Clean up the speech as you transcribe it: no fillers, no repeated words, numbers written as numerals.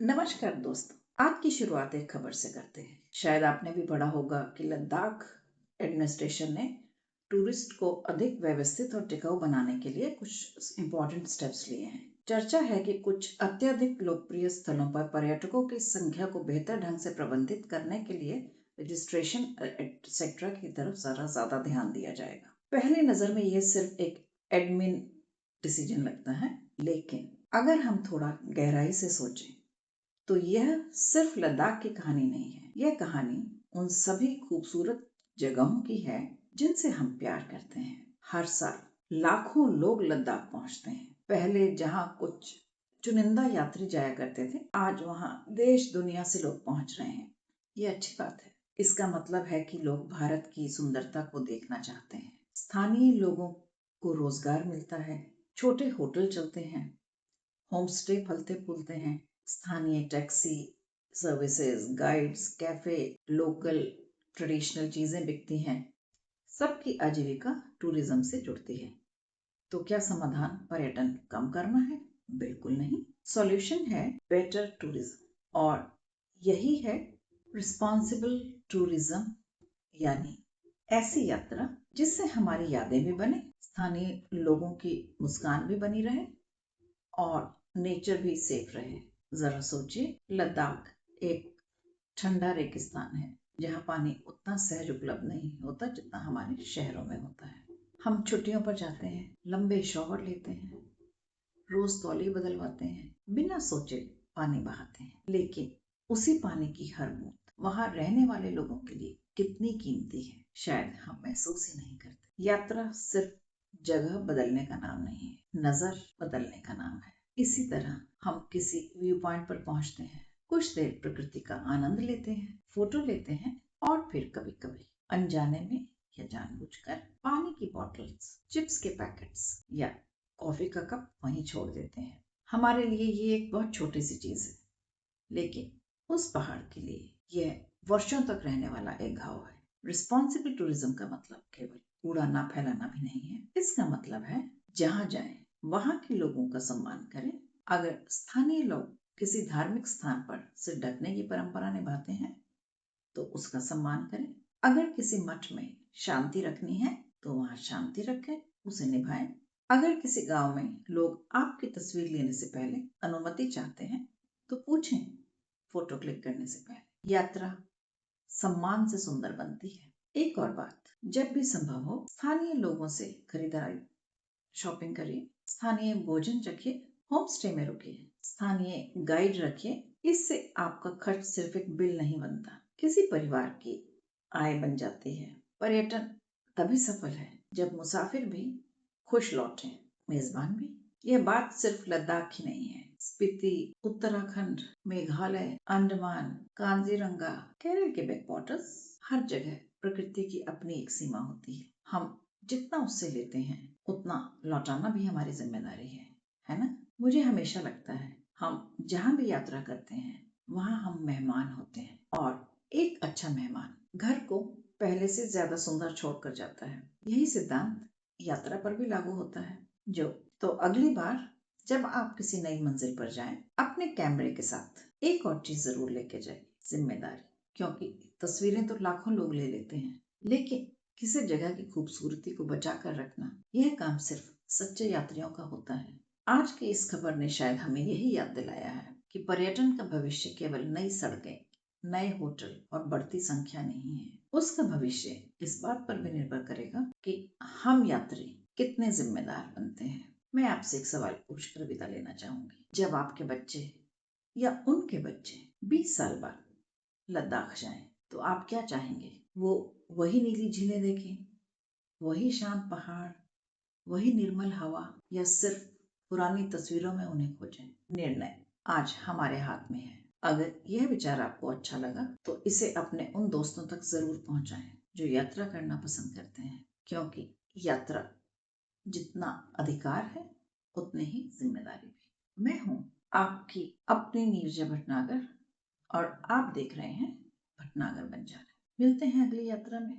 नमस्कार दोस्तों। आज की शुरुआत एक खबर से करते हैं। शायद आपने भी पढ़ा होगा कि लद्दाख एडमिनिस्ट्रेशन ने टूरिस्ट को अधिक व्यवस्थित और टिकाऊ बनाने के लिए कुछ इम्पोर्टेंट स्टेप्स लिए हैं। चर्चा है कि कुछ अत्यधिक लोकप्रिय स्थलों पर पर्यटकों की संख्या को बेहतर ढंग से प्रबंधित करने के लिए रजिस्ट्रेशन एक्सेट्रा की तरफ ज्यादा ध्यान दिया जाएगा। पहली नजर में यह सिर्फ एक एडमिन डिसीजन लगता है, लेकिन अगर हम थोड़ा गहराई से सोचें तो यह सिर्फ लद्दाख की कहानी नहीं है। यह कहानी उन सभी खूबसूरत जगहों की है जिनसे हम प्यार करते हैं। हर साल लाखों लोग लद्दाख पहुंचते हैं। पहले जहां कुछ चुनिंदा यात्री जाया करते थे, आज वहां देश दुनिया से लोग पहुंच रहे हैं। ये अच्छी बात है। इसका मतलब है कि लोग भारत की सुंदरता को देखना चाहते हैं। स्थानीय लोगों को रोजगार मिलता है, छोटे होटल चलते हैं, होम स्टे फलते फूलते हैं, स्थानीय taxi services, guides, cafe, local traditional चीजें बिकती हैं। सबकी आजीविका टूरिज्म से जुड़ती है। तो क्या समाधान पर्यटन कम करना है? बिल्कुल नहीं। सॉल्यूशन है बेटर टूरिज्म, और यही है रिस्पॉन्सिबल टूरिज्म, यानी ऐसी यात्रा जिससे हमारी यादें भी बने, स्थानीय लोगों की मुस्कान भी बनी रहे और नेचर भी सेफ रहे। जरा सोचिए, लद्दाख एक ठंडा रेगिस्तान है जहाँ पानी उतना सहज उपलब्ध नहीं होता जितना हमारे शहरों में होता है। हम छुट्टियों पर जाते हैं, लंबे शॉवर लेते हैं, रोज तौलिए बदलवाते हैं, बिना सोचे पानी बहाते हैं, लेकिन उसी पानी की हर बूंद वहां रहने वाले लोगों के लिए कितनी कीमती है, शायद हम महसूस ही नहीं करते। यात्रा सिर्फ जगह बदलने का नाम नहीं है, नजर बदलने का नाम है। इसी तरह हम किसी व्यू पॉइंट पर पहुंचते हैं, कुछ देर प्रकृति का आनंद लेते हैं, फोटो लेते हैं और फिर कभी कभी अनजाने में या जानबूझकर पानी की बॉटल्स, चिप्स के पैकेट्स या कॉफी का कप वहीं छोड़ देते हैं। हमारे लिए ये एक बहुत छोटी सी चीज है, लेकिन उस पहाड़ के लिए यह वर्षों तक रहने वाला एक घाव है। रिस्पॉन्सिबल टूरिज्म का मतलब केवल कूड़ा ना फैलाना भी नहीं है। इसका मतलब है जहाँ जाएं वहां के लोगों का सम्मान करें। अगर स्थानीय लोग किसी धार्मिक स्थान पर सिर ढकने की परंपरा निभाते हैं तो उसका सम्मान करें। अगर किसी मठ में शांति रखनी है तो वहां शांति रखें, उसे निभाएं। अगर किसी गांव में लोग आपकी तस्वीर लेने से पहले अनुमति चाहते हैं तो पूछें, फोटो क्लिक करने से पहले। यात्रा सम्मान से सुंदर बनती है। एक और बात, जब भी संभव हो स्थानीय लोगों से खरीदारी, शॉपिंग करिए, स्थानीय भोजन चखिए, होम स्टे में रुकिए, स्थानीय गाइड रखिए। इससे आपका खर्च सिर्फ एक बिल नहीं बनता, किसी परिवार की आय बन जाती है। पर्यटन तभी सफल है जब मुसाफिर भी खुश लौटे, मेजबान भी। यह बात सिर्फ लद्दाख की नहीं है। स्पीति, उत्तराखंड, मेघालय, अंडमान, कांजीरंगा, केरल के बैकवाटर्स, हर जगह प्रकृति की अपनी एक सीमा होती है। हम जितना उससे लेते हैं उतना लौटाना भी हमारी जिम्मेदारी है ना? मुझे हमेशा लगता है हम जहाँ भी यात्रा करते हैं वहाँ हम मेहमान होते हैं, और एक अच्छा मेहमान घर को पहले से ज्यादा सुंदर छोड़कर जाता है। यही सिद्धांत यात्रा पर भी लागू होता है। तो अगली बार जब आप किसी नई मंजिल पर जाएं, अपने कैमरे के साथ एक और चीज जरूर लेके जाए, जिम्मेदारी। क्योंकि तस्वीरें तो लाखों लोग ले लेते हैं, लेकिन किसी जगह की खूबसूरती को बचा कर रखना, यह काम सिर्फ सच्चे यात्रियों का होता है। आज की इस खबर ने शायद हमें यही याद दिलाया है कि पर्यटन का भविष्य केवल नई सड़कें, नए होटल और बढ़ती संख्या नहीं है। उसका भविष्य इस बात पर भी निर्भर करेगा कि हम यात्री कितने जिम्मेदार बनते हैं। मैं आपसे एक सवाल पूछकर विदा लेना चाहूंगी। जब आपके बच्चे या उनके बच्चे 20 साल बाद लद्दाख जाएं, तो आप क्या चाहेंगे? वो वही नीली झीलें देखें, वही शांत पहाड़, वही निर्मल हवा, या सिर्फ पुरानी तस्वीरों में उन्हें खोजें? निर्णय आज हमारे हाथ में है। अगर यह विचार आपको अच्छा लगा तो इसे अपने उन दोस्तों तक जरूर पहुंचाएं जो यात्रा करना पसंद करते हैं, क्योंकि यात्रा जितना अधिकार है उतनी ही जिम्मेदारी भी। मैं हूँ आपकी अपनी नीरजा भटनागर, और आप देख रहे हैं भटनागर बंजारा। मिलते हैं अगली यात्रा में।